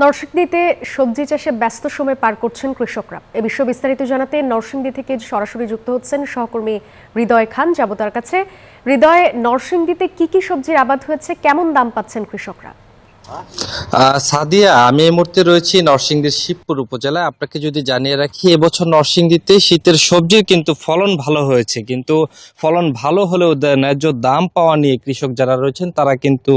নরসিংদীতে সবজি চাষে ব্যস্ত সময় পার করছেন কৃষকরা। এ বিষয়ে বিস্তারিত জানাতে নরসিংদী থেকে সরাসরি যুক্ত হচ্ছেন সহকর্মী হৃদয় খান। যাব তার কাছে। হৃদয়, নরসিংদীতে কি কি সবজির আবাদ হয়েছে, কেমন দাম পাচ্ছেন কৃষকরা? সাদিয়া, আমি এই মুহূর্তে রয়েছি নরসিংদীর শিবপুর উপজেলায়। আপনাকে যদি জানিয়ে রাখি, এবছর নরসিংদীতে শীতের সবজির কিন্তু ফলন ভালো হয়েছে, কিন্তু ফলন ভালো হলেও ন্যায্য দাম পাওয়া নিয়ে কৃষক যারা রয়েছেন তারা কিন্তু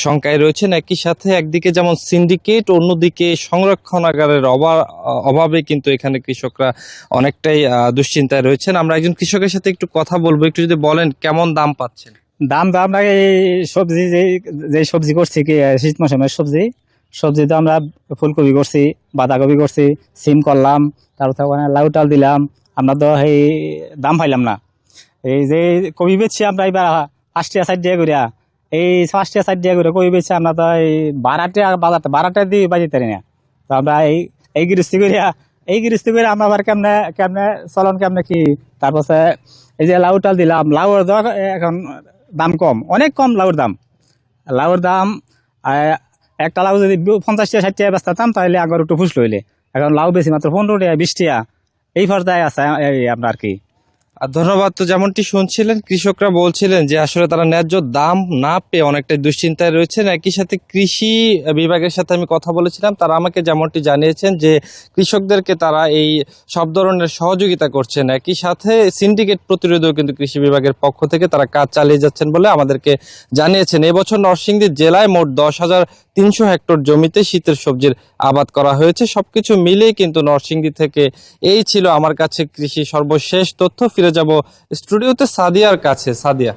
শঙ্কায় রয়েছেন। একই সাথে একদিকে যেমন সিন্ডিকেট, অন্যদিকে সংরক্ষণাগারের অভাবে কিন্তু এখানে কৃষকরা অনেকটাই দুশ্চিন্তায় রয়েছেন। আমরা একজন কৃষকের সাথে একটু কথা বলবো। একটু যদি বলেন কেমন দাম পাচ্ছেন। দাম তো আমরা এই সবজি যে সবজি করছি কি শীত মৌসুমের সবজি সবজি তো আমরা ফুলকপি করছি, বাঁধাকপি করছি, সিম করলাম, তারপর ওখানে লাউ টাল দিলাম। আমরা তো এই দাম পাইলাম না। এই যে কপি বেচছি আমরা এবার 5 টাকা 4 টাকা করিয়া, এই 5 টাকা 4 টাকা করে কপি বেচছি আমরা তো এই 12 টাকা দিয়ে বাজিতে পারি না। তো আমরা এই গৃহস্থী করিয়া আমরা আবার কেমনে কেমনে চলন কেমনে কি। তারপর এই যে লাউ টাল দিলাম, লাউ এখন দাম কম, অনেক কম লাউর দাম একটা লাউ যদি 50 টাকা 60 টাকা বেচতাম তাহলে আবার একটু ফুসল হইলে, এখন লাউ বেশি মাত্র 15 টাকা 20 টাকা এই পর্যায়ে আছে এই আপনার কি। ধন্যবাদ। তো যেমনটি শুনছিলেন, কৃষকরা বলছিলেন যে আসলে তারা ন্যায্য দাম না পেয়ে অনেকটাই দুশ্চিন্তায় রয়েছেন। একই সাথে কৃষি বিভাগের সাথে আমি কথা বলেছিলাম, তারা আমাকে যেমনটি জানিয়েছেন যে কৃষকদেরকে তারা এই সব ধরনের সহযোগিতা করছেন। একই সাথে সিন্ডিকেট প্রতিরোধেও কিন্তু কৃষি বিভাগের পক্ষ থেকে তারা কাজ চালিয়ে যাচ্ছেন বলে আমাদেরকে জানিয়েছেন। এবছর নরসিংদী জেলায় মোট 10,300 হেক্টর জমিতে শীতের সবজির আবাদ করা হয়েছে। সবকিছু মিলেই কিন্তু নরসিংদী থেকে এই ছিল আমার কাছে কৃষি সর্বশেষ তথ্য। ফিরে যাব স্টুডিওতে সাদিয়ার কাছে। সাদিয়া।